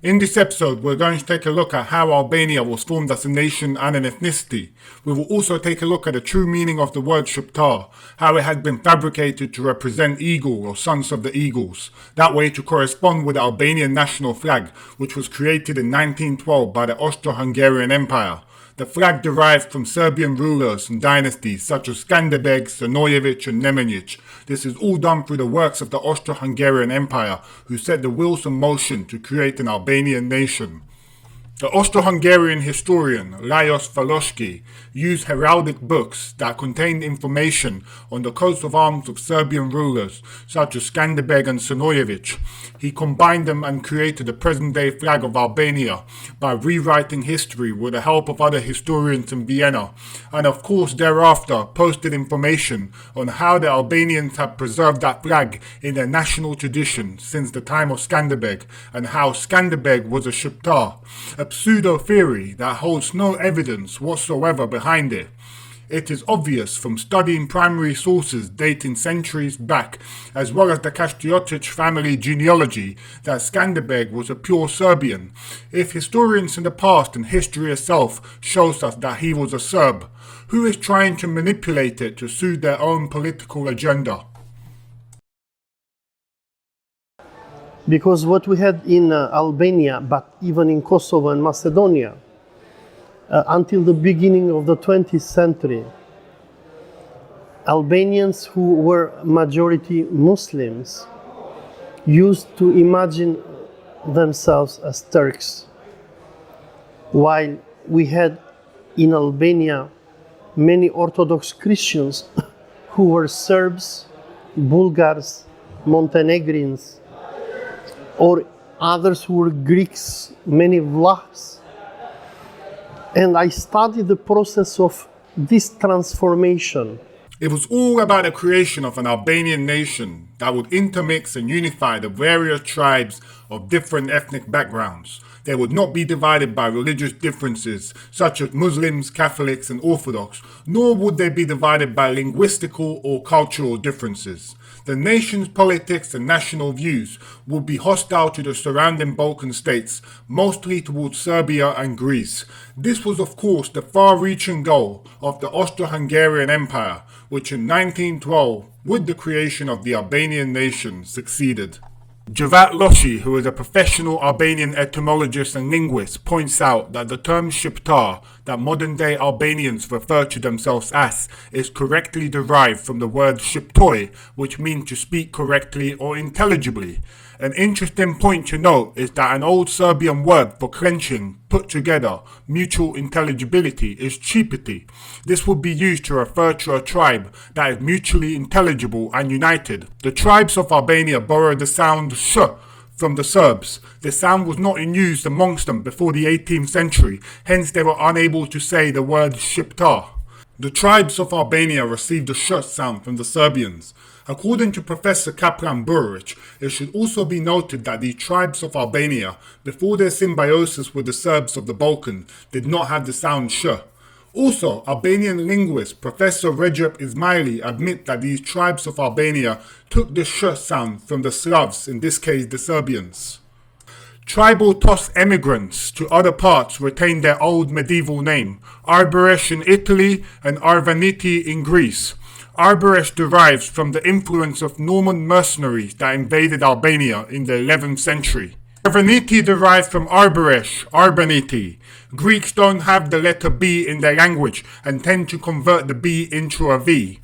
In this episode, we're going to take a look at how Albania was formed as a nation and an ethnicity. We will also take a look at the true meaning of the word Shqiptar, how it has been fabricated to represent eagle or sons of the eagles, that way to correspond with the Albanian national flag, which was created in 1912 by the Austro-Hungarian Empire. The flag derived from Serbian rulers and dynasties such as Skanderbegs, Zanojević and Nemanjić. This is all done through the works of the Austro-Hungarian Empire, who set the wheels in motion to create an Albanian nation. The Austro-Hungarian historian Lajos Valoski used heraldic books that contained information on the coats of arms of Serbian rulers such as Skanderbeg and Zanojević. He combined them and created the present-day flag of Albania by rewriting history with the help of other historians in Vienna, and of course thereafter posted information on how the Albanians have preserved that flag in their national tradition since the time of Skanderbeg, and how Skanderbeg was a Shqiptar, a pseudo-theory that holds no evidence whatsoever behind it. It is obvious from studying primary sources dating centuries back, as well as the Castriotic family genealogy, that Skanderbeg was a pure Serbian. If historians in the past and history itself shows us that he was a Serb, who is trying to manipulate it to suit their own political agenda? Because what we had in Albania, but even in Kosovo and Macedonia, until the beginning of the 20th century, Albanians who were majority Muslims used to imagine themselves as Turks, while we had in Albania many Orthodox Christians who were Serbs, Bulgars, Montenegrins, or others who were Greeks, many Vlachs. And I studied the process of this transformation. It was all about the creation of an Albanian nation that would intermix and unify the various tribes of different ethnic backgrounds. They would not be divided by religious differences such as Muslims, Catholics and Orthodox, nor would they be divided by linguistical or cultural differences. The nation's politics and national views would be hostile to the surrounding Balkan states, mostly towards Serbia and Greece. This was of course the far-reaching goal of the Austro-Hungarian Empire, which in 1912, with the creation of the Albanian nation, succeeded. Jazexhi, who is a professional Albanian etymologist and linguist, points out that the term Shqiptar, that modern-day Albanians refer to themselves as, is correctly derived from the word Shqiptoj, which means to speak correctly or intelligibly. An interesting point to note is that an old Serbian word for clenching, put together, mutual intelligibility is chipiti. This would be used to refer to a tribe that is mutually intelligible and united. The tribes of Albania borrowed the sound sh from the Serbs. The sound was not in use amongst them before the 18th century, hence they were unable to say the word Shqiptar. The tribes of Albania received the sh sound from the Serbians. According to Professor Kaplan Buric, it should also be noted that the tribes of Albania, before their symbiosis with the Serbs of the Balkan, did not have the sound sh. Also, Albanian linguist Professor Recep Ismaili admit that these tribes of Albania took the sh sound from the Slavs, in this case the Serbians. Tribal Tos emigrants to other parts retained their old medieval name, Arboresh in Italy and Arvaniti in Greece. Arboresh derives from the influence of Norman mercenaries that invaded Albania in the 11th century. Arvaniti derives from Arboresh, Arbaniti. Greeks don't have the letter B in their language and tend to convert the B into a V.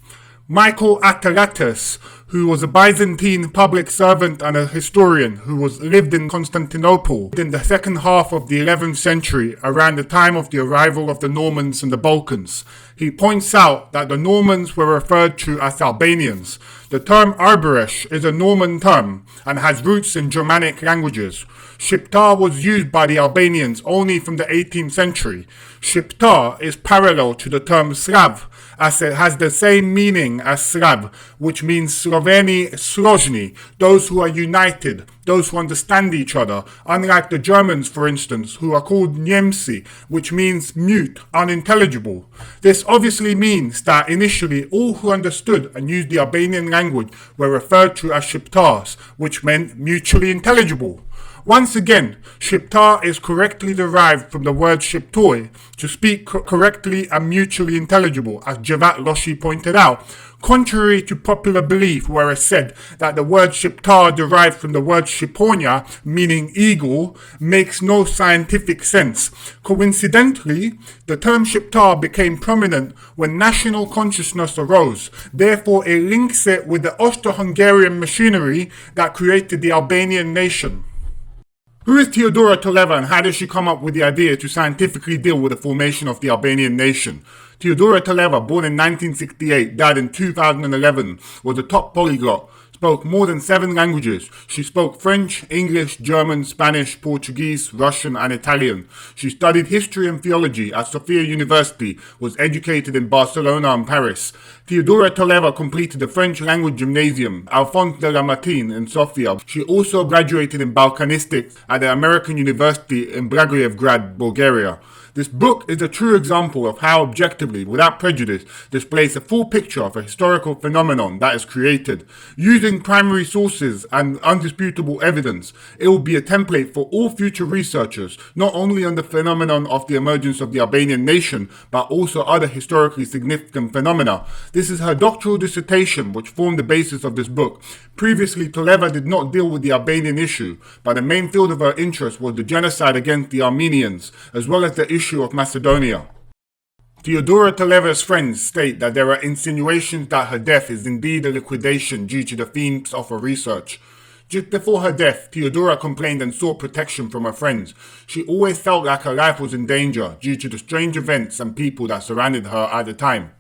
Michael Atalatus, who was a Byzantine public servant and a historian who lived in Constantinople in the second half of the 11th century, around the time of the arrival of the Normans in the Balkans. He points out that the Normans were referred to as Albanians. The term Arboresh is a Norman term and has roots in Germanic languages. Shqiptar was used by the Albanians only from the 18th century. Shqiptar is parallel to the term Slav, as it has the same meaning as Slav, which means Sloveni, Složni, those who are united, those who understand each other, unlike the Germans, for instance, who are called Niemcy, which means mute, unintelligible. This obviously means that initially all who understood and used the Albanian language were referred to as Shqiptars, which meant mutually intelligible. Once again, Shqiptar is correctly derived from the word Shqiptoi, to speak correctly and mutually intelligible, as Jazexhi pointed out, contrary to popular belief where it's said that the word Shqiptar derived from the word Shqiponia, meaning eagle, makes no scientific sense. Coincidentally, the term Shqiptar became prominent when national consciousness arose. Therefore, it links it with the Austro-Hungarian machinery that created the Albanian nation. Who is Teodora Toleva and how did she come up with the idea to scientifically deal with the formation of the Albanian nation? Teodora Toleva, born in 1968, died in 2011, was a top polyglot, spoke more than 7 languages. She spoke French, English, German, Spanish, Portuguese, Russian and Italian. She studied history and theology at Sofia University, was educated in Barcelona and Paris. Teodora Toleva completed the French language gymnasium, Alphonse de Lamartine in Sofia. She also graduated in Balkanistics at the American University in Blagoevgrad, Bulgaria. This book is a true example of how objectively, without prejudice, displays a full picture of a historical phenomenon that is created. Using primary sources and undisputable evidence, it will be a template for all future researchers, not only on the phenomenon of the emergence of the Albanian nation, but also other historically significant phenomena. This is her doctoral dissertation, which formed the basis of this book. Previously, Toleva did not deal with the Albanian issue, but the main field of her interest was the genocide against the Armenians, as well as the issue of Macedonia. Teodora Toleva's friends state that there are insinuations that her death is indeed a liquidation due to the themes of her research. Just before her death, Teodora complained and sought protection from her friends. She always felt like her life was in danger due to the strange events and people that surrounded her at the time.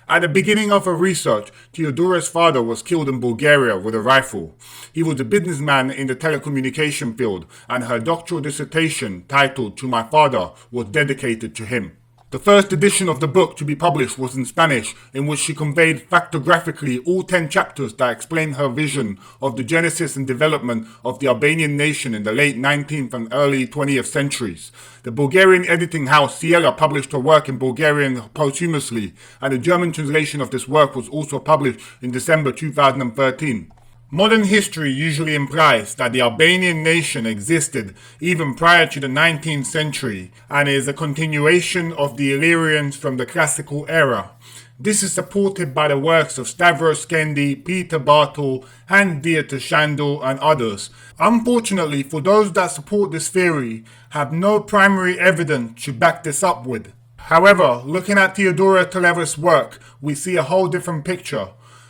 At the beginning of her research, Teodora's father was killed in Bulgaria with a rifle. He was a businessman in the telecommunication field, and her doctoral dissertation, titled To My Father, was dedicated to him. The first edition of the book to be published was in Spanish, in which she conveyed factographically all 10 chapters that explain her vision of the genesis and development of the Albanian nation in the late 19th and early 20th centuries. The Bulgarian editing house Siela published her work in Bulgarian posthumously, and a German translation of this work was also published in December 2013. Modern history usually implies that the Albanian nation existed even prior to the 19th century and is a continuation of the Illyrians from the classical era. This is supported by the works of Stavros Skendi, Peter Bartel, Hans Dieter Schandl and others. Unfortunately, for those that support this theory, have no primary evidence to back this up with. However, looking at Teodora Toleva's work, we see a whole different picture.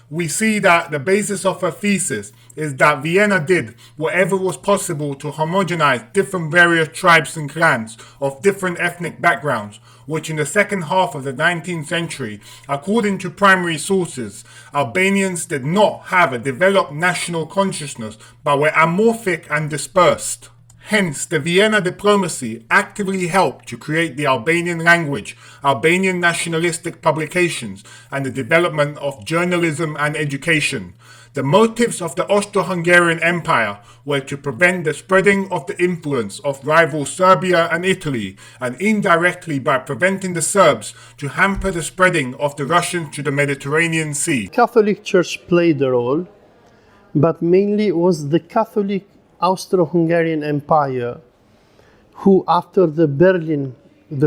We see that the basis of her thesis is that Vienna did whatever was possible to homogenize different various tribes and clans of different ethnic backgrounds, which in the second half of the 19th century, according to primary sources, Albanians did not have a developed national consciousness but were amorphic and dispersed. Hence, the Vienna diplomacy actively helped to create the Albanian language, Albanian nationalistic publications, and the development of journalism and education. The motives of the Austro-Hungarian Empire were to prevent the spreading of the influence of rival Serbia and Italy, and indirectly by preventing the Serbs to hamper the spreading of the Russians to the Mediterranean Sea. Catholic Church played a role, but mainly it was the Catholic Austro-Hungarian Empire, who after the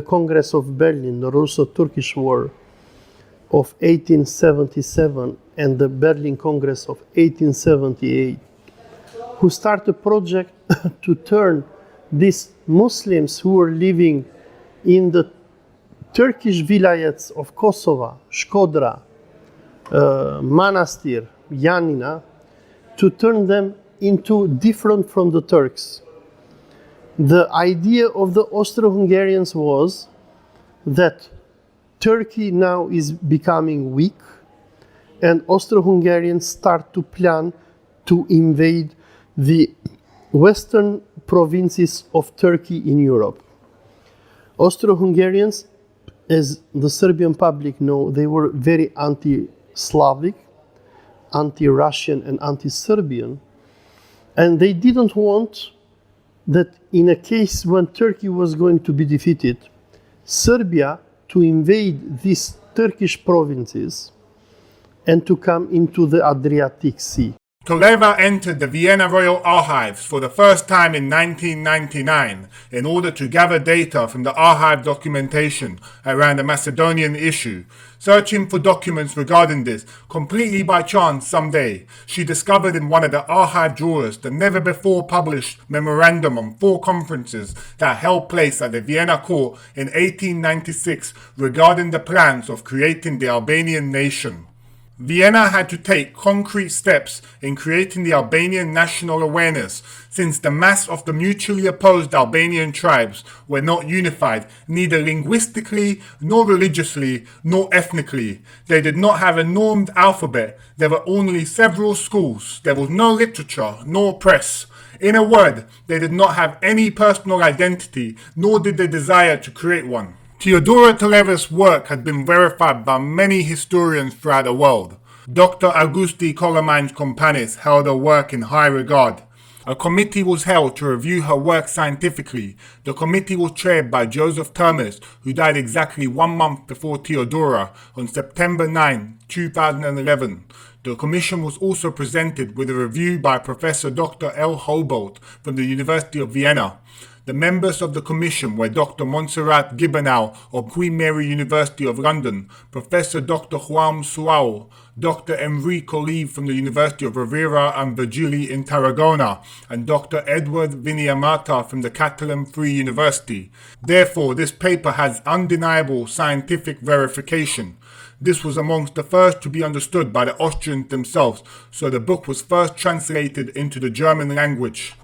Congress of Berlin, the Russo-Turkish War of 1877 and the Berlin Congress of 1878, who started a project to turn these Muslims who were living in the Turkish vilayets of Kosovo, Shkodra, Manastir, Yanina, to turn them into different from the Turks. The idea of the Austro-Hungarians was that Turkey now is becoming weak and Austro-Hungarians start to plan to invade the western provinces of Turkey in Europe. Austro-Hungarians, as the Serbian public know, they were very anti-Slavic, anti-Russian and anti-Serbian. And they didn't want that in a case when Turkey was going to be defeated, Serbia to invade these Turkish provinces and to come into the Adriatic Sea. Toleva entered the Vienna Royal Archives for the first time in 1999 in order to gather data from the archive documentation around the Macedonian issue. Searching for documents regarding this, completely by chance someday, she discovered in one of the archive drawers the never before published memorandum on 4 conferences that held place at the Vienna court in 1896 regarding the plans of creating the Albanian nation. Vienna had to take concrete steps in creating the Albanian national awareness, since the mass of the mutually opposed Albanian tribes were not unified, neither linguistically, nor religiously, nor ethnically. They did not have a normed alphabet. There were only several schools. There was no literature, nor press. In a word, they did not have any personal identity, nor did they desire to create one. Teodora Toleva's work had been verified by many historians throughout the world. Dr. Augusti Colomine's companions held her work in high regard. A committee was held to review her work scientifically. The committee was chaired by Joseph Termes, who died exactly 1 month before Teodora on September 9, 2011. The commission was also presented with a review by Professor Dr. L. Hobolt from the University of Vienna. The members of the commission were Dr. Montserrat Gibernau of Queen Mary University of London, Professor Dr. Juan Suau, Dr. Enrico Leave from the University of Rovira and Virgili in Tarragona, and Dr. Edward Viniamata from the Catalan Free University. Therefore, this paper has undeniable scientific verification. This was amongst the first to be understood by the Austrians themselves, so the book was first translated into the German language.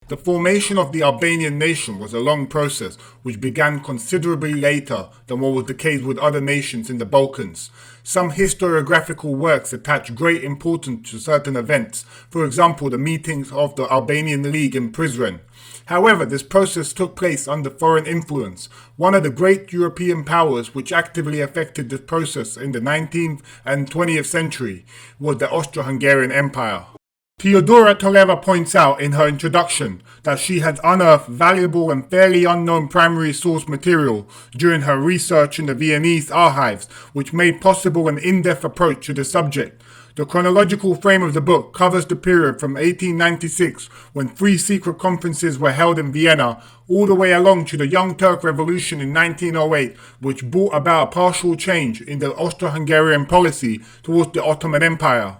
The formation of the Albanian nation was a long process which began considerably later than what was the case with other nations in the Balkans. Some historiographical works attach great importance to certain events, for example the meetings of the Albanian League in Prizren. However, this process took place under foreign influence. One of the great European powers which actively affected this process in the 19th and 20th century was the Austro-Hungarian Empire. Teodora Toleva points out in her introduction that she had unearthed valuable and fairly unknown primary source material during her research in the Viennese archives, which made possible an in-depth approach to the subject. The chronological frame of the book covers the period from 1896, when 3 secret conferences were held in Vienna, all the way along to the Young Turk Revolution in 1908, which brought about a partial change in the Austro-Hungarian policy towards the Ottoman Empire.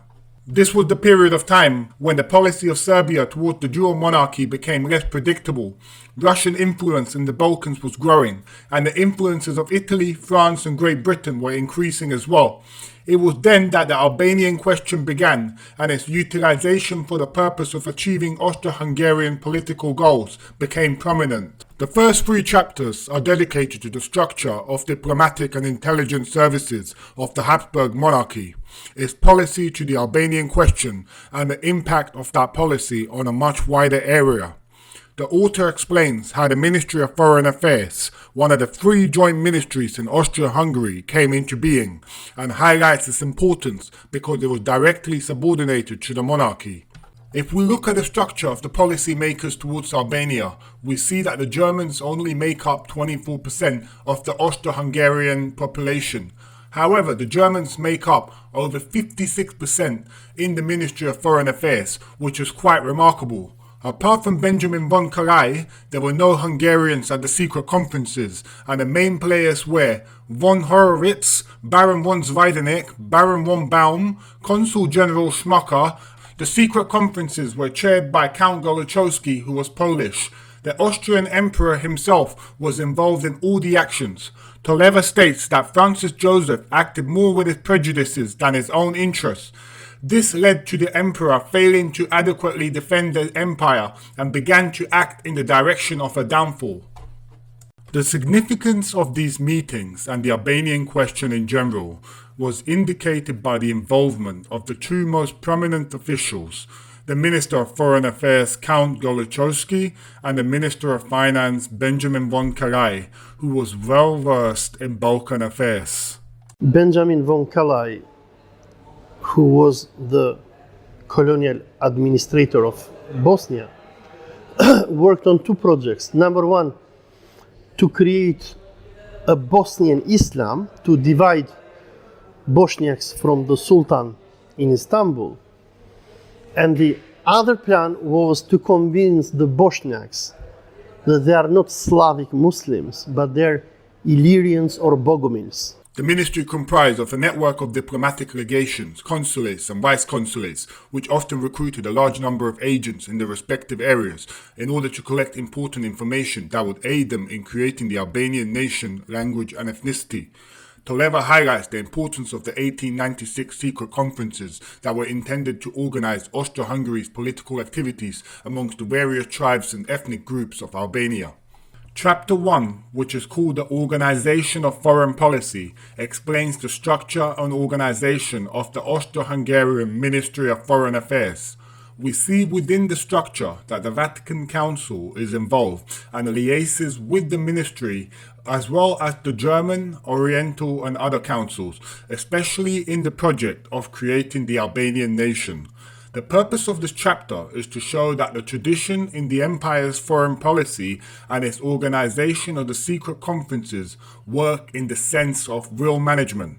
This was the period of time when the policy of Serbia towards the dual monarchy became less predictable. Russian influence in the Balkans was growing, and the influences of Italy, France and Great Britain were increasing as well. It was then that the Albanian question began, and its utilization for the purpose of achieving Austro-Hungarian political goals became prominent. The first 3 chapters are dedicated to the structure of diplomatic and intelligence services of the Habsburg monarchy, its policy to the Albanian question, and the impact of that policy on a much wider area. The author explains how the Ministry of Foreign Affairs, one of the 3 joint ministries in Austro-Hungary, came into being, and highlights its importance because it was directly subordinated to the monarchy. If we look at the structure of the policy makers towards Albania, we see that the Germans only make up 24% of the Austro-Hungarian population. However, the Germans make up over 56% in the Ministry of Foreign Affairs, which is quite remarkable. Apart from Benjamin Von Kallay, there were no Hungarians at the secret conferences, and the main players were von Horowitz, Baron von Zwijdenek, Baron von Baum, Consul General Schmucker. The secret conferences were chaired by Count Goluchowski, who was Polish. The Austrian Emperor himself was involved in all the actions. Toleva states that Francis Joseph acted more with his prejudices than his own interests. This led to the emperor failing to adequately defend the empire and began to act in the direction of a downfall. The significance of these meetings and the Albanian question in general was indicated by the involvement of the 2 most prominent officials, the Minister of Foreign Affairs Count Goluchowski and the Minister of Finance Benjamin Von Kallay, who was well versed in Balkan affairs. Benjamin Von Kallay, who was the colonial administrator of Bosnia, worked on 2 projects. Number 1, to create a Bosnian Islam, to divide Bosniaks from the Sultan in Istanbul. And the other plan was to convince the Bosniaks that they are not Slavic Muslims, but they're Illyrians or Bogomils. The ministry comprised of a network of diplomatic legations, consulates and vice-consulates, which often recruited a large number of agents in their respective areas in order to collect important information that would aid them in creating the Albanian nation, language and ethnicity. Toleva highlights the importance of the 1896 secret conferences that were intended to organize Austro-Hungary's political activities amongst the various tribes and ethnic groups of Albania. Chapter 1, which is called the Organization of Foreign Policy, explains the structure and organization of the Austro-Hungarian Ministry of Foreign Affairs. We see within the structure that the Vatican Council is involved and liaises with the ministry as well as the German, Oriental and other councils, especially in the project of creating the Albanian nation. The purpose of this chapter is to show that the tradition in the empire's foreign policy and its organization of the secret conferences work in the sense of real management.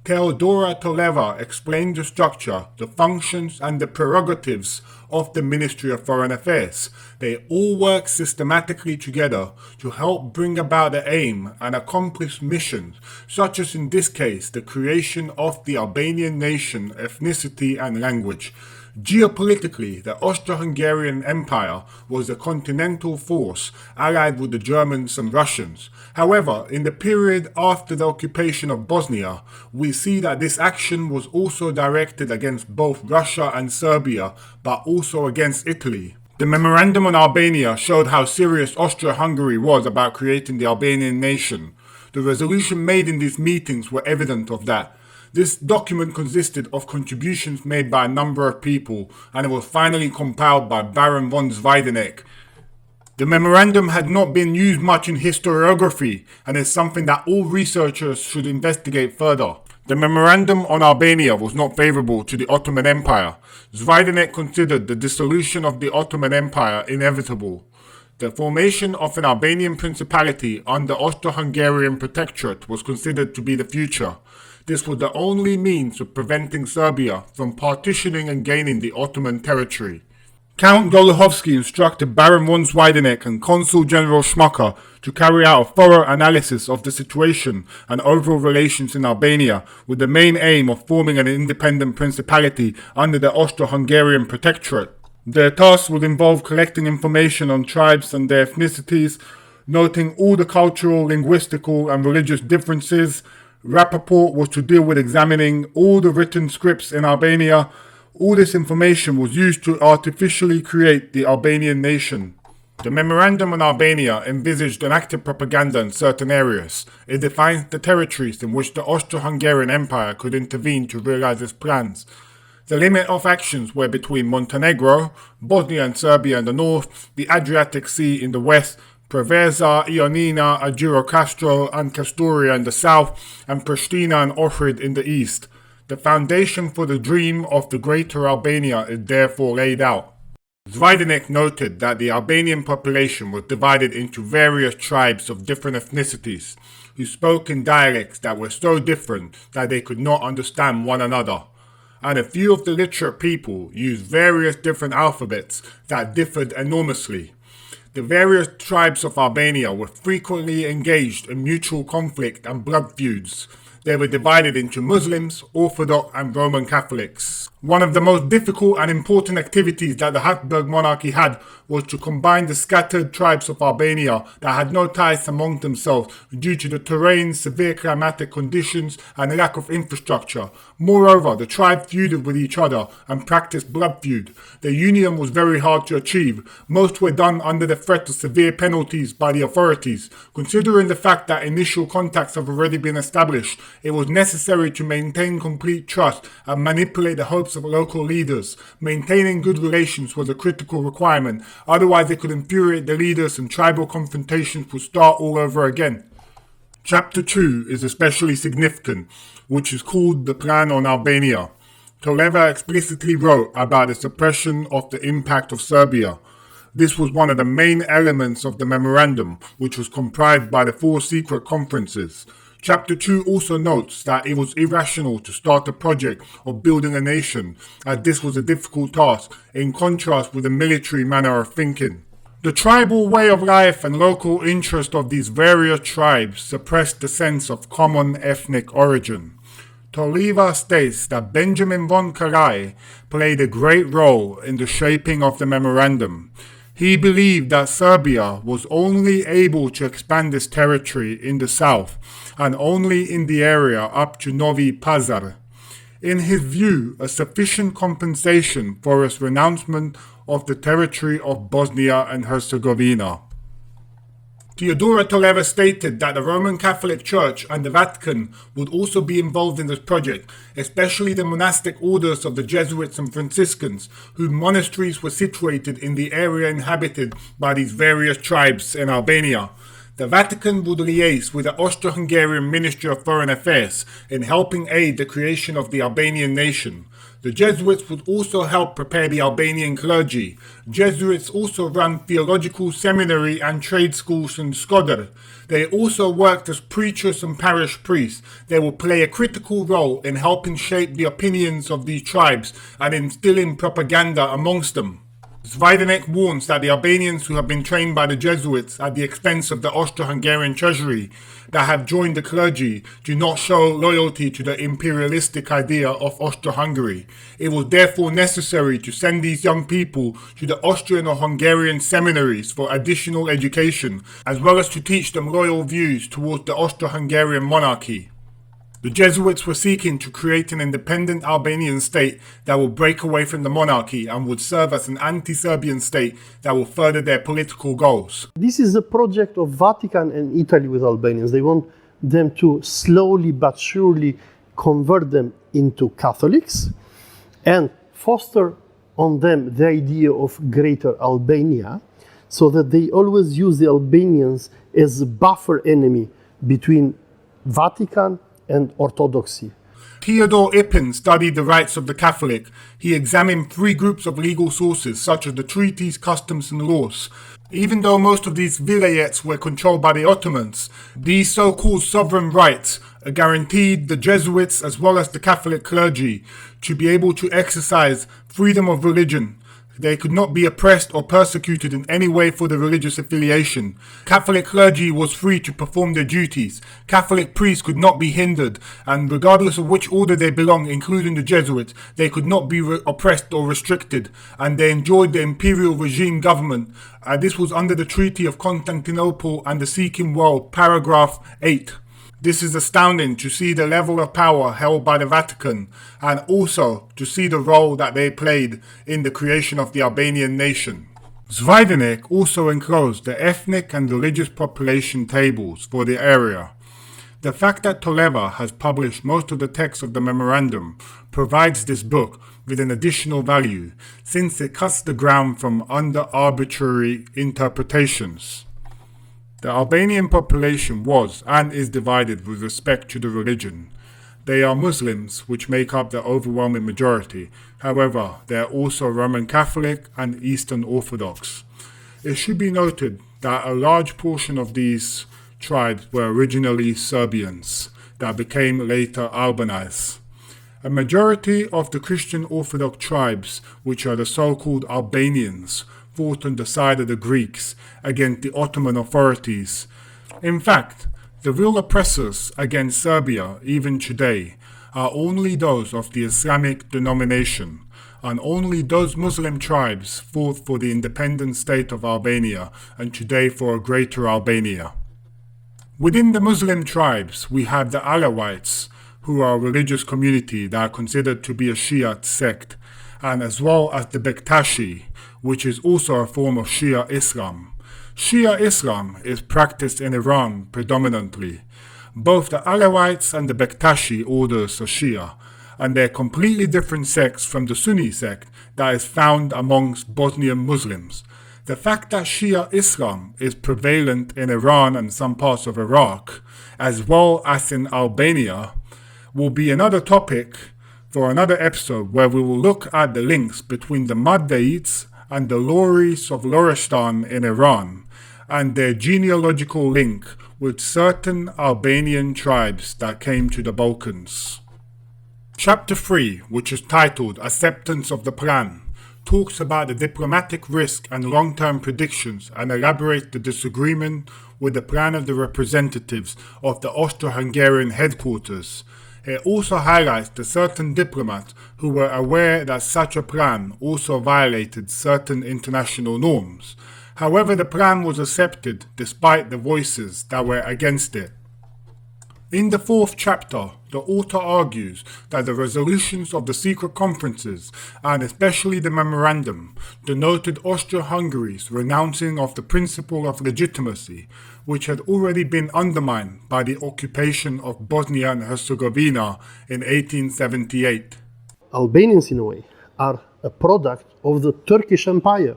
Teodora Toleva explained the structure, the functions and the prerogatives of the Ministry of Foreign Affairs. They all work systematically together to help bring about the aim and accomplish missions, such as in this case the creation of the Albanian nation, ethnicity and language. Geopolitically, the Austro-Hungarian Empire was a continental force allied with the Germans and Russians. However, in the period after the occupation of Bosnia, we see that this action was also directed against both Russia and Serbia, but also against Italy. The memorandum on Albania showed how serious Austro-Hungary was about creating the Albanian nation. The resolutions made in these meetings were evident of that. This document consisted of contributions made by a number of people, and it was finally compiled by Baron von Zwijdenek. The memorandum had not been used much in historiography, and is something that all researchers should investigate further. The memorandum on Albania was not favorable to the Ottoman Empire. Zwijdenek considered the dissolution of the Ottoman Empire inevitable. The formation of an Albanian principality under Austro-Hungarian Protectorate was considered to be the future. This was the only means of preventing Serbia from partitioning and gaining the Ottoman territory. Count Doluhovsky instructed Baron von Zwijdenek and Consul General Schmucker to carry out a thorough analysis of the situation and overall relations in Albania with the main aim of forming an independent principality under the Austro-Hungarian Protectorate. Their task would involve collecting information on tribes and their ethnicities, noting all the cultural, linguistical and religious differences. Rappaport was to deal with examining all the written scripts in Albania. All this information was used to artificially create the Albanian nation. The memorandum on Albania envisaged an active propaganda in certain areas. It defines the territories in which the Austro-Hungarian Empire could intervene to realize its plans. The limit of actions were between Montenegro, Bosnia and Serbia in the north, the Adriatic Sea in the west, Preveza, Ionina, Agiro Castro and Castoria in the south, and Pristina and Ohrid in the east. The foundation for the dream of the Greater Albania is therefore laid out. Zwijdenek noted that the Albanian population was divided into various tribes of different ethnicities, who spoke in dialects that were so different that they could not understand one another. And a few of the literate people used various different alphabets that differed enormously. The various tribes of Albania were frequently engaged in mutual conflict and blood feuds. They were divided into Muslims, Orthodox and Roman Catholics. One of the most difficult and important activities that the Habsburg monarchy had was to combine the scattered tribes of Albania that had no ties among themselves due to the terrain, severe climatic conditions and lack of infrastructure. Moreover, the tribes feuded with each other and practiced blood feud. Their union was very hard to achieve. Most were done under the threat of severe penalties by the authorities. Considering the fact that initial contacts have already been established, it was necessary to maintain complete trust and manipulate the hopes of local leaders. Maintaining good relations was a critical requirement, otherwise it could infuriate the leaders and tribal confrontations would start all over again. Chapter 2 is especially significant, which is called the Plan on Albania. Toleva explicitly wrote about the suppression of the impact of Serbia. This was one of the main elements of the memorandum, which was comprised by the 4 secret conferences. Chapter 2 also notes that it was irrational to start a project of building a nation, as this was a difficult task, in contrast with the military manner of thinking. The tribal way of life and local interest of these various tribes suppressed the sense of common ethnic origin. Toleva states that Benjamin Von Kallay played a great role in the shaping of the memorandum. He believed that Serbia was only able to expand its territory in the south and only in the area up to Novi Pazar. In his view, a sufficient compensation for its renouncement of the territory of Bosnia and Herzegovina. Teodora Toleva stated that the Roman Catholic Church and the Vatican would also be involved in this project, especially the monastic orders of the Jesuits and Franciscans, whose monasteries were situated in the area inhabited by these various tribes in Albania. The Vatican would liaise with the Austro-Hungarian Ministry of Foreign Affairs in helping aid the creation of the Albanian Nation. The Jesuits would also help prepare the Albanian clergy. Jesuits also run theological seminary and trade schools in Shqiptar. They also worked as preachers and parish priests. They will play a critical role in helping shape the opinions of these tribes and instilling propaganda amongst them. Zvidenek warns that the Albanians who have been trained by the Jesuits at the expense of the Austro-Hungarian treasury that have joined the clergy do not show loyalty to the imperialistic idea of Austro-Hungary. It was therefore necessary to send these young people to the Austrian or Hungarian seminaries for additional education, as well as to teach them loyal views towards the Austro-Hungarian monarchy. The Jesuits were seeking to create an independent Albanian state that would break away from the monarchy and would serve as an anti-Serbian state that will further their political goals. This is a project of Vatican and Italy with Albanians. They want them to slowly but surely convert them into Catholics and foster on them the idea of Greater Albania, so that they always use the Albanians as a buffer enemy between Vatican and Orthodoxy. Theodor Ippen studied the rights of the Catholic. He examined three groups of legal sources, such as the treaties, customs, and laws. Even though most of these vilayets were controlled by the Ottomans, these so-called sovereign rights guaranteed the Jesuits as well as the Catholic clergy to be able to exercise freedom of religion. They could not be oppressed or persecuted in any way for their religious affiliation. Catholic clergy was free to perform their duties. Catholic priests could not be hindered, and regardless of which order they belonged, including the Jesuits, they could not be oppressed or restricted, and they enjoyed the imperial regime government. This was under the Treaty of Constantinople and the Seeking World, paragraph 8. This is astounding to see the level of power held by the Vatican, and also to see the role that they played in the creation of the Albanian nation. Zvidenek also enclosed the ethnic and religious population tables for the area. The fact that Toleva has published most of the text of the memorandum provides this book with an additional value, since it cuts the ground from under arbitrary interpretations. The Albanian population was and is divided with respect to the religion. They are Muslims, which make up the overwhelming majority. However, they are also Roman Catholic and Eastern Orthodox. It should be noted that a large portion of these tribes were originally Serbians that became later Albanese. A majority of the Christian Orthodox tribes, which are the so-called Albanians, fought on the side of the Greeks against the Ottoman authorities. In fact, the real oppressors against Serbia, even today, are only those of the Islamic denomination, and only those Muslim tribes fought for the independent state of Albania and today for a greater Albania. Within the Muslim tribes, we have the Alawites, who are a religious community that are considered to be a Shiite sect, and as well as the Bektashi, which is also a form of Shia Islam. Shia Islam is practiced in Iran predominantly. Both the Alawites and the Bektashi orders are Shia, and they're completely different sects from the Sunni sect that is found amongst Bosnian Muslims. The fact that Shia Islam is prevalent in Iran and some parts of Iraq, as well as in Albania, will be another topic for another episode where we will look at the links between the Maddaites and the Loris of Lorestan in Iran, and their genealogical link with certain Albanian tribes that came to the Balkans. Chapter 3, which is titled Acceptance of the Plan, talks about the diplomatic risk and long-term predictions and elaborates the disagreement with the plan of the representatives of the Austro-Hungarian headquarters. It also highlights the certain diplomats who were aware that such a plan also violated certain international norms. However, the plan was accepted despite the voices that were against it. In the fourth chapter, the author argues that the resolutions of the secret conferences, and especially the memorandum, denoted Austro-Hungary's renouncing of the principle of legitimacy, which had already been undermined by the occupation of Bosnia and Herzegovina in 1878. Albanians, in a way, are a product of the Turkish Empire.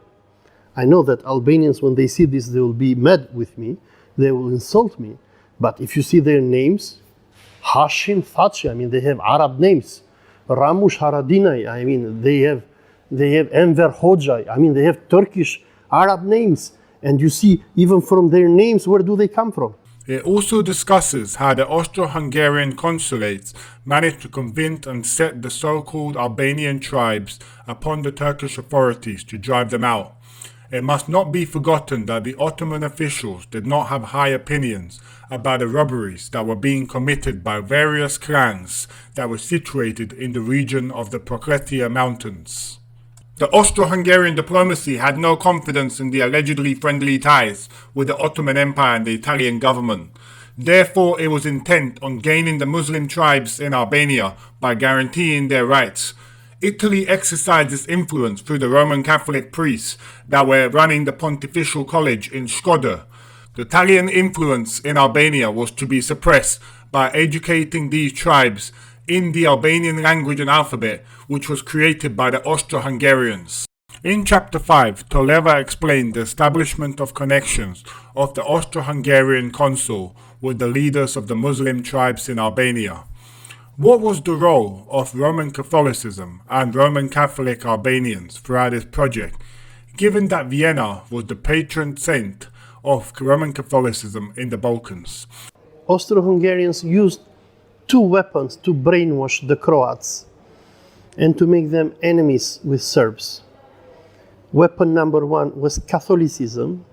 I know that Albanians, when they see this, they will be mad with me, they will insult me. But if you see their names, Hashim, Thaci, I mean, they have Arab names. Ramush Haradinaj, I mean, they have Enver Hoxha, I mean, they have Turkish Arab names. And you see, even from their names, where do they come from? It also discusses how the Austro-Hungarian consulates managed to convince and set the so-called Albanian tribes upon the Turkish authorities to drive them out. It must not be forgotten that the Ottoman officials did not have high opinions about the robberies that were being committed by various clans that were situated in the region of the Prokletija Mountains. The Austro-Hungarian diplomacy had no confidence in the allegedly friendly ties with the Ottoman Empire and the Italian government. Therefore, it was intent on gaining the Muslim tribes in Albania by guaranteeing their rights. Italy exercised its influence through the Roman Catholic priests that were running the Pontifical College in Shqiptar. The Italian influence in Albania was to be suppressed by educating these tribes in the Albanian language and alphabet, which was created by the Austro-Hungarians. In Chapter 5, Toleva explained the establishment of connections of the Austro-Hungarian consul with the leaders of the Muslim tribes in Albania. What was the role of Roman Catholicism and Roman Catholic Albanians throughout this project, given that Vienna was the patron saint of Roman Catholicism in the Balkans? Austro-Hungarians used two weapons to brainwash the Croats and to make them enemies with Serbs. Weapon number one was Catholicism,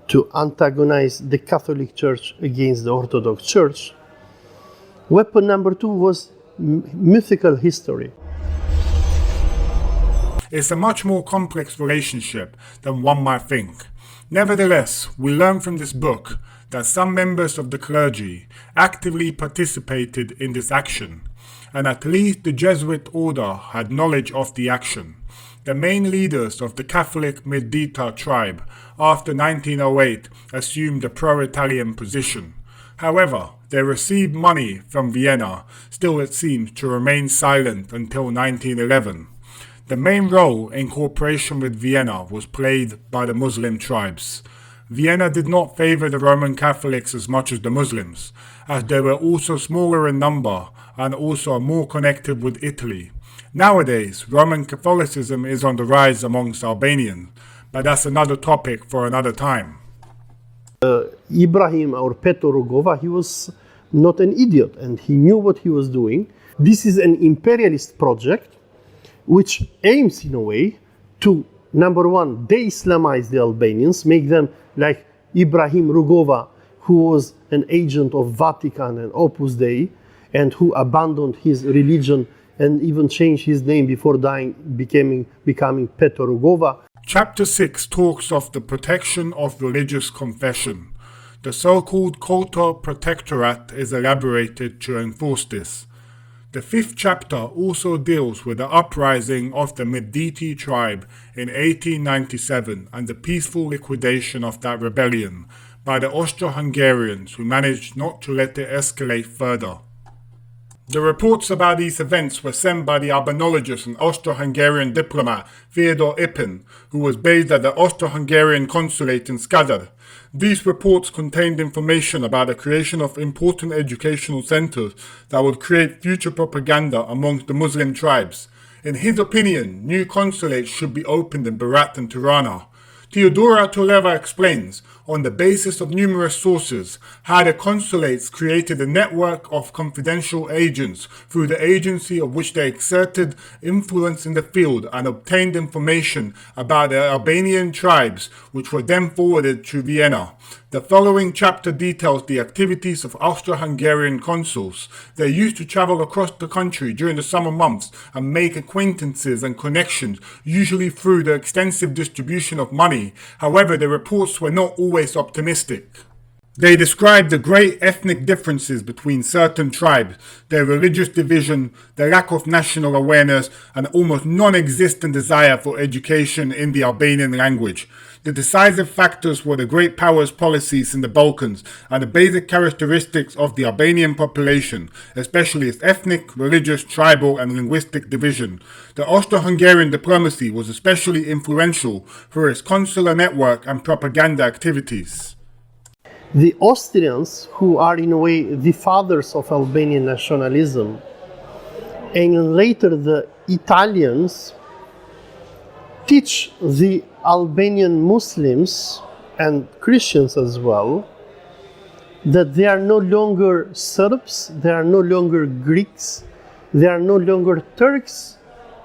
to antagonize the Catholic Church against the Orthodox Church. Weapon number two was mythical history. It's a much more complex relationship than one might think. Nevertheless, we learn from this book that some members of the clergy actively participated in this action, and at least the Jesuit order had knowledge of the action. The main leaders of the Catholic Medita tribe after 1908 assumed a pro-Italian position. However, they received money from Vienna, still it seems to remain silent until 1911. The main role in cooperation with Vienna was played by the Muslim tribes. Vienna did not favor the Roman Catholics as much as the Muslims, as they were also smaller in number and also more connected with Italy. Nowadays, Roman Catholicism is on the rise amongst Albanians, but that's another topic for another time. Ibrahim or Peto Rugova, he was not an idiot and he knew what he was doing. This is an imperialist project which aims in a way to, number one, de-Islamize the Albanians, make them like Ibrahim Rugova, who was an agent of Vatican and Opus Dei and who abandoned his religion and even changed his name before dying, becoming Peto Rugova. Chapter 6 talks of the protection of religious confession. The so-called Kulturprotectorat is elaborated to enforce this. The fifth chapter also deals with the uprising of the Mediti tribe in 1897 and the peaceful liquidation of that rebellion by the Austro-Hungarians, who managed not to let it escalate further. The reports about these events were sent by the Albanologist and Austro-Hungarian diplomat Theodor Ippen, who was based at the Austro-Hungarian consulate in Skadar. These reports contained information about the creation of important educational centers that would create future propaganda amongst the Muslim tribes. In his opinion, new consulates should be opened in Berat and Tirana. Teodora Toleva explains, on the basis of numerous sources, how the consulates created a network of confidential agents through the agency of which they exerted influence in the field and obtained information about the Albanian tribes, which were then forwarded to Vienna. The following chapter details the activities of Austro-Hungarian consuls. They used to travel across the country during the summer months and make acquaintances and connections, usually through the extensive distribution of money. However, the reports were not always optimistic. They described the great ethnic differences between certain tribes, their religious division, the lack of national awareness, and almost non-existent desire for education in the Albanian language. The decisive factors were the great powers' policies in the Balkans and the basic characteristics of the Albanian population, especially its ethnic, religious, tribal, and linguistic division. The Austro-Hungarian diplomacy was especially influential for its consular network and propaganda activities. The Austrians, who are in a way the fathers of Albanian nationalism, and later the Italians, teach the Albanian Muslims and Christians as well that they are no longer Serbs, they are no longer Greeks, they are no longer Turks,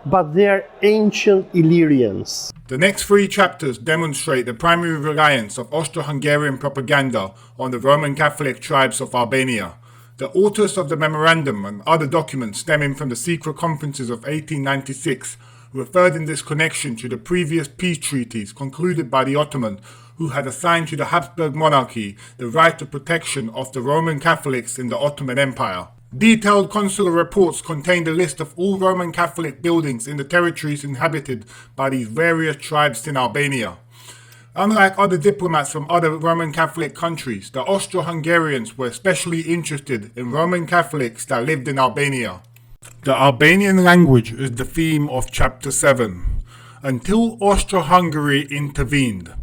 but they are ancient Illyrians. The next three chapters demonstrate the primary reliance of Austro-Hungarian propaganda on the Roman Catholic tribes of Albania. The authors of the memorandum and other documents stemming from the secret conferences of 1896 referred in this connection to the previous peace treaties concluded by the Ottomans, who had assigned to the Habsburg monarchy the right of protection of the Roman Catholics in the Ottoman Empire. Detailed consular reports contained a list of all Roman Catholic buildings in the territories inhabited by these various tribes in Albania. Unlike other diplomats from other Roman Catholic countries, the Austro-Hungarians were especially interested in Roman Catholics that lived in Albania. The Albanian language is the theme of Chapter 7. Until Austro-Hungary intervened,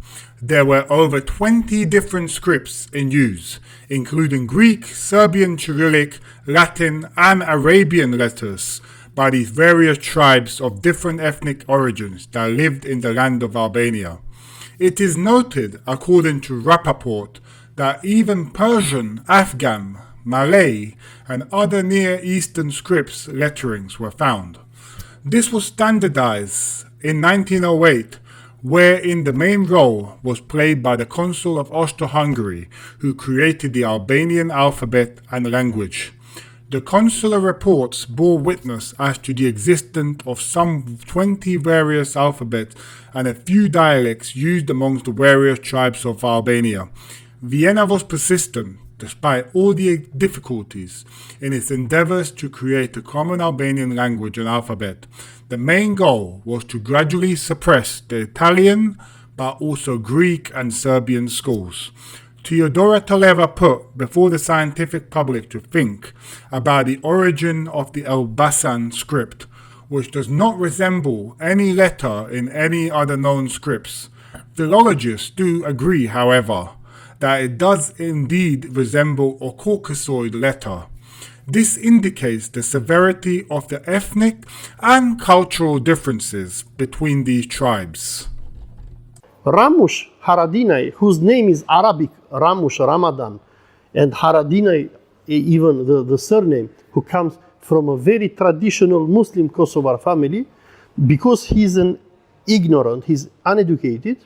there were over 20 different scripts in use, including Greek, Serbian Cyrillic, Latin, and Arabian letters by these various tribes of different ethnic origins that lived in the land of Albania. It is noted, according to Rappaport, that even Persian, Afghan, Malay, and other Near Eastern scripts letterings were found. This was standardized in 1908, wherein the main role was played by the Consul of Austro-Hungary, who created the Albanian alphabet and language. The consular reports bore witness as to the existence of some 20 various alphabets and a few dialects used amongst the various tribes of Albania. Vienna was persistent, despite all the difficulties, in its endeavors to create a common Albanian language and alphabet. The main goal was to gradually suppress the Italian, but also Greek and Serbian schools. Teodora Toleva put before the scientific public to think about the origin of the Elbasan script, which does not resemble any letter in any other known scripts. Philologists do agree, however, that it does indeed resemble a Caucasoid letter. This indicates the severity of the ethnic and cultural differences between these tribes. Ramush Haradinaj, whose name is Arabic, Ramush Ramadan, and Haradinaj, even the surname, who comes from a very traditional Muslim Kosovar family, because he's an ignorant, he's uneducated,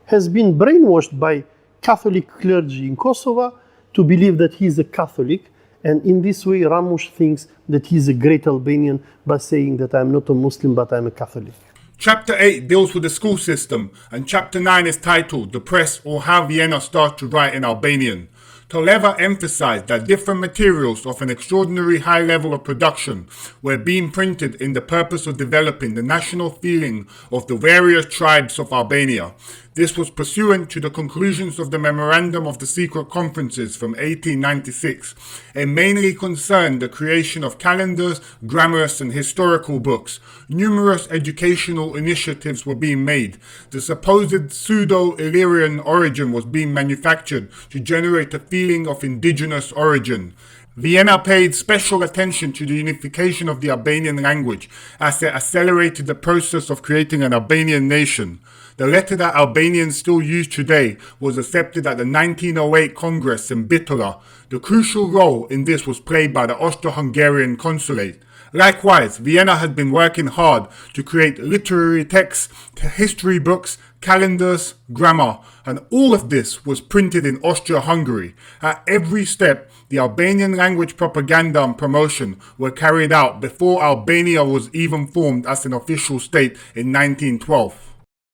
has been brainwashed by Catholic clergy in Kosovo to believe that he's a Catholic, and in this way Ramush thinks that he's a great Albanian by saying that I'm not a Muslim but I'm a Catholic. Chapter 8 deals with the school system, and Chapter 9 is titled The Press, or How Vienna Started to Write in Albanian. Toleva emphasized that different materials of an extraordinary high level of production were being printed in the purpose of developing the national feeling of the various tribes of Albania. This was pursuant to the conclusions of the Memorandum of the Secret Conferences from 1896, and mainly concerned the creation of calendars, grammars, and historical books. Numerous educational initiatives were being made. The supposed pseudo-Illyrian origin was being manufactured to generate a feeling of indigenous origin. Vienna paid special attention to the unification of the Albanian language as it accelerated the process of creating an Albanian nation. The letter that Albanians still use today was accepted at the 1908 Congress in Bitola. The crucial role in this was played by the Austro-Hungarian consulate. Likewise, Vienna had been working hard to create literary texts, history books, calendars, grammar, and all of this was printed in Austro-Hungary. At every step, the Albanian language propaganda and promotion were carried out before Albania was even formed as an official state in 1912.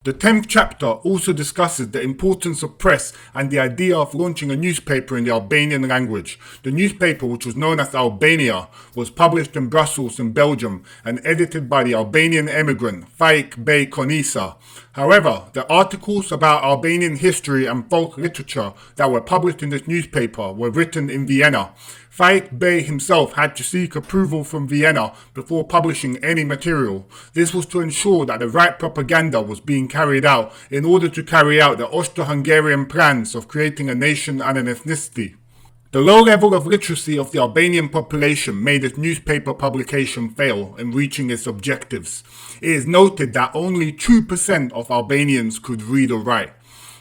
The 10th chapter also discusses the importance of press and the idea of launching a newspaper in the Albanian language. The newspaper, which was known as Albania, was published in Brussels in Belgium and edited by the Albanian emigrant Faik Bey Konisa. However, the articles about Albanian history and folk literature that were published in this newspaper were written in Vienna. Faik Bey himself had to seek approval from Vienna before publishing any material. This was to ensure that the right propaganda was being carried out in order to carry out the Austro-Hungarian plans of creating a nation and an ethnicity. The low level of literacy of the Albanian population made its newspaper publication fail in reaching its objectives. It is noted that only 2% of Albanians could read or write.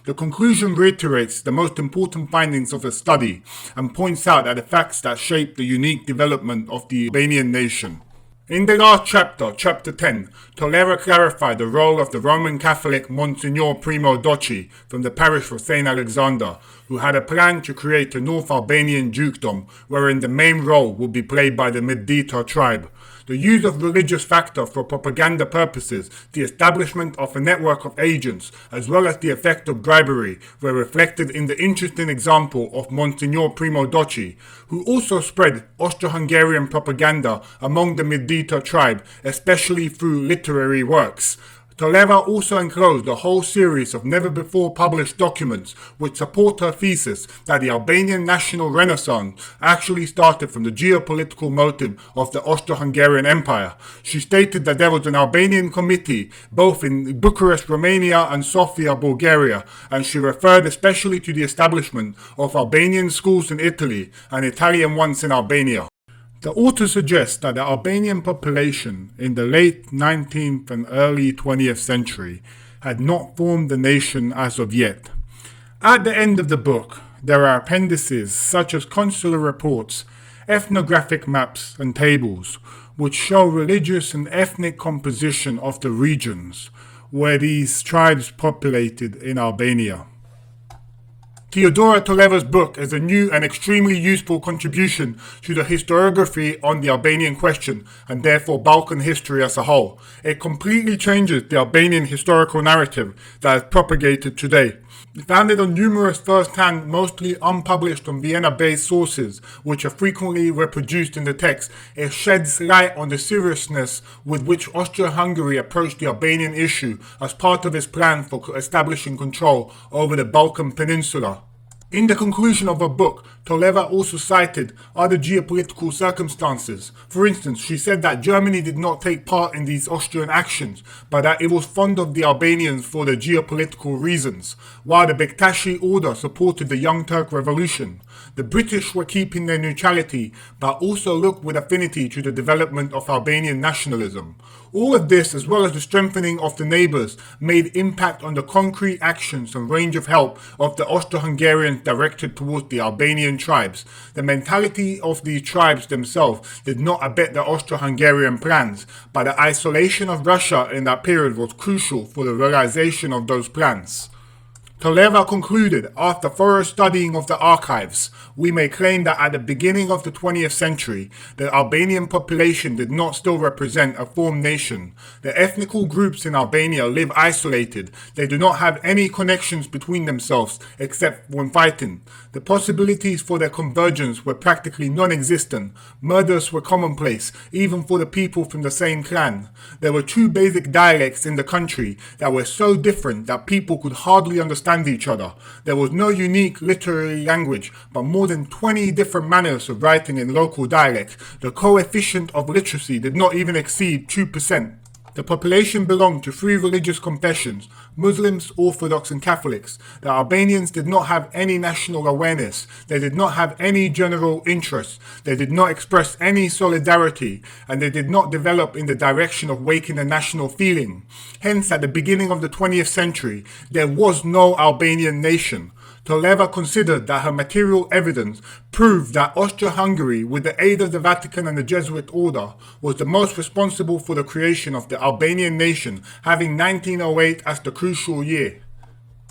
The conclusion reiterates the most important findings of the study and points out that the facts that shape the unique development of the Albanian nation. In the last chapter, chapter 10, Toleva clarified the role of the Roman Catholic Monsignor Primo Doci from the parish of St. Alexander, who had a plan to create a North Albanian dukedom wherein the main role would be played by the Medita tribe. The use of religious factor for propaganda purposes, the establishment of a network of agents, as well as the effect of bribery, were reflected in the interesting example of Monsignor Primo Doci, who also spread Austro-Hungarian propaganda among the Medita tribe, especially through literary works. Toleva also enclosed a whole series of never-before-published documents which support her thesis that the Albanian national renaissance actually started from the geopolitical motive of the Austro-Hungarian Empire. She stated that there was an Albanian committee both in Bucharest, Romania and Sofia, Bulgaria, and she referred especially to the establishment of Albanian schools in Italy and Italian ones in Albania. The author suggests that the Albanian population in the late 19th and early 20th century had not formed the nation as of yet. At the end of the book, there are appendices such as consular reports, ethnographic maps and tables, which show religious and ethnic composition of the regions where these tribes populated in Albania. Teodora Toleva's book is a new and extremely useful contribution to the historiography on the Albanian question and therefore Balkan history as a whole. It completely changes the Albanian historical narrative that is propagated today. Founded on numerous first-hand, mostly unpublished and Vienna-based sources, which are frequently reproduced in the text, it sheds light on the seriousness with which Austro-Hungary approached the Albanian issue as part of its plan for establishing control over the Balkan Peninsula. In the conclusion of her book, Toleva also cited other geopolitical circumstances. For instance, she said that Germany did not take part in these Austrian actions, but that it was fond of the Albanians for their geopolitical reasons, while the Bektashi order supported the Young Turk Revolution. The British were keeping their neutrality, but also looked with affinity to the development of Albanian nationalism. All of this, as well as the strengthening of the neighbours, made impact on the concrete actions and range of help of the Austro-Hungarians directed towards the Albanian tribes. The mentality of the tribes themselves did not abet the Austro-Hungarian plans, but the isolation of Russia in that period was crucial for the realization of those plans. Toleva concluded, after thorough studying of the archives, we may claim that at the beginning of the 20th century, the Albanian population did not still represent a formed nation. The ethnical groups in Albania live isolated. They do not have any connections between themselves except when fighting. The possibilities for their convergence were practically non-existent. Murders were commonplace, even for the people from the same clan. There were two basic dialects in the country that were so different that people could hardly understand each other. There was no unique literary language, but more than 20 different manners of writing in local dialects. The coefficient of literacy did not even exceed 2%. The population belonged to three religious confessions, Muslims, Orthodox and Catholics. The Albanians did not have any national awareness, they did not have any general interest, they did not express any solidarity, and they did not develop in the direction of waking a national feeling. Hence, at the beginning of the 20th century, there was no Albanian nation. Toleva considered that her material evidence proved that Austro-Hungary, with the aid of the Vatican and the Jesuit order, was the most responsible for the creation of the Albanian nation, having 1908 as the crucial year.